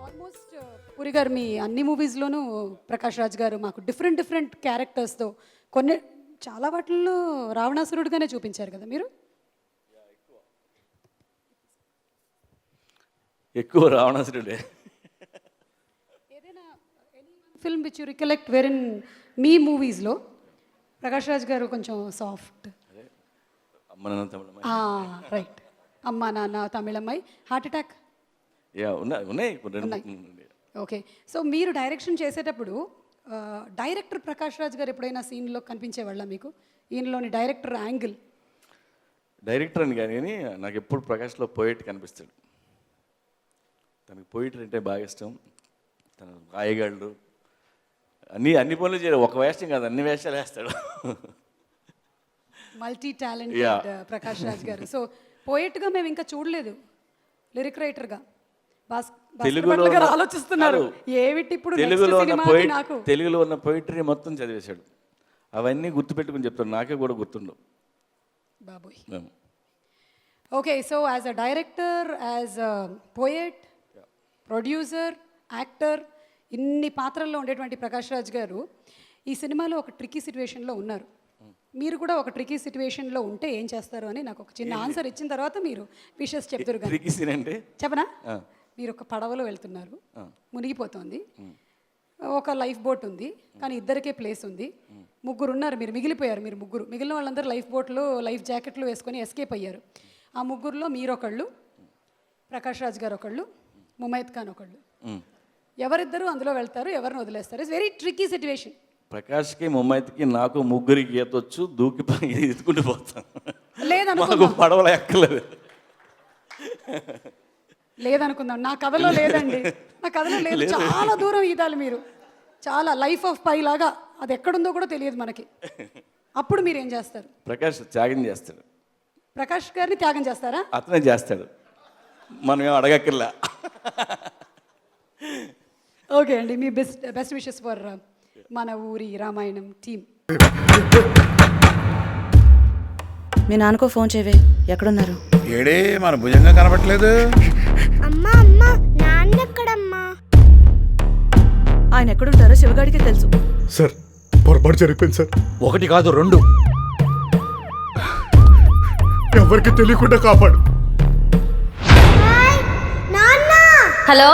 Almost puri గారు మీ అన్ని మూవీస్లోనూ ప్రకాష్ రాజ్ గారు మాకు డిఫరెంట్ క్యారెక్టర్స్తో కొన్ని చాలా వాటిల్లో రావణాసురుడిగానే చూపించారు కదా మీరు. ఎక్కువ రావణాసురుడే. ఏదైనా film which you recollect where in me మూవీస్లో ప్రకాష్ రాజ్ గారు కొంచెం సాఫ్ట్. అమ్మ నాన్న తమిళమ్మాయి. రైట్, అమ్మా నాన్న తమిళమ్మాయి, హార్ట్ అటాక్. ఉన్నాయి. ఓకే, సో మీరు డైరెక్షన్ చేసేటప్పుడు డైరెక్టర్ ప్రకాష్ రాజ్ గారు ఎప్పుడైనా సీన్లో కనిపించేవాళ్ళ మీకు? ఈయనలోని డైరెక్టర్ యాంగిల్. డైరెక్టర్ అని కానీ నాకు ఎప్పుడు ప్రకాష్లో పోయిట్ కనిపిస్తాడు. తనకు పోయిటరీ అంటే బాగా ఇష్టం. తను రాయగలడు, అన్ని పనులు చేయడు. ఒక వేషం కాదు, అన్ని వేషాలు వేస్తాడు. మల్టీ టాలెంటెడ్ ప్రకాష్ రాజ్ గారు. సో పోయిట్గా మేము ఇంకా చూడలేదు, లిరిక్ రైటర్గా తెలుగులో ఆలోచిస్తున్నారు ఏమిటి ఇప్పుడు తెలుగులో ఉన్న పోయిటరీ మొత్తం చదివేశాడు. అవన్నీ గుర్తుపెట్టుకుని చెప్తాడు, నాకే కూడా గుర్తుండవు బాబోయ్. Okay, so as a director, as a poet, producer, actor, ఇన్ని పాత్రల్లో ఉండేటువంటి ప్రకాష్ రాజ్ గారు ఈ సినిమాలో ఒక ట్రికీ సిచ్యువేషన్లో ఉన్నారు. మీరు కూడా ఒక ట్రికీ సిచ్యువేషన్లో ఉంటే ఏం చేస్తారు అని నాకు ఒక చిన్న ఆన్సర్ ఇచ్చిన తర్వాత మీరు విషెస్ చెప్తారు. అంటే చెప్పనా? మీరు ఒక పడవలో వెళ్తున్నారు, మునిగిపోతుంది, ఒక లైఫ్ బోట్ ఉంది, కానీ ఇద్దరికే ప్లేస్ ఉంది, ముగ్గురు ఉన్నారు, మీరు మిగిలిపోయారు. మీరు ముగ్గురు, మిగిలిన వాళ్ళందరూ లైఫ్ బోట్లో లైఫ్ జాకెట్లు వేసుకొని ఎస్కేప్ అయ్యారు. ఆ ముగ్గురులో మీరొకళ్ళు, ప్రకాష్ రాజ్ గారు ఒకళ్ళు, ముమైత్ ఖాన్ ఒకళ్ళు. ఎవరిద్దరు అందులో వెళ్తారు, ఎవరిని వదిలేస్తారు? It's very tricky situation. ప్రకాష్కి, ముమ్మైత్కి, నాకు ముగ్గురికి ఈతొచ్చు, దూకి ఎత్తుకుంటూ పోతాను. లేదనుకుందాం, పడవలో ఎక్కలేదు. లేదనుకుందాం, నా కథలో లేదండి, నా కథలో లేదు. చాలా దూరం ఈదాలి మీరు, చాలా లైఫ్ ఆఫ్ పై లాగా. అది ఎక్కడుందో కూడా తెలియదు మనకి. అప్పుడు మీరు ఏం చేస్తారు? ప్రకాష్ త్యాగం చేస్తాడు. ప్రకాష్ గారిని త్యాగం చేస్తారా? అతనే చేస్తాడు, మనం ఏం అడగక్కర్లా. ఓకే అండి, మీ బెస్ట్ విషెస్ ఫర్ మన ఊరి రామాయణం టీమ్. మీ నాన్నకో ఫోన్ చేయవే, ఎక్కడున్నారు? ఏడే మన భుజంగా కనపట్లేదు. అమ్మా అమ్మా, నాన్న ఎక్కడమ్మా? ఆయన ఎక్కడుంటారో శివగాడికి తెలుసు. సార్ పొరపాటు జరిగిపోయింది సార్. 1 కాదు 2. ఎవరికి తెలియకుండా కాపాడు. నాన్న. హలో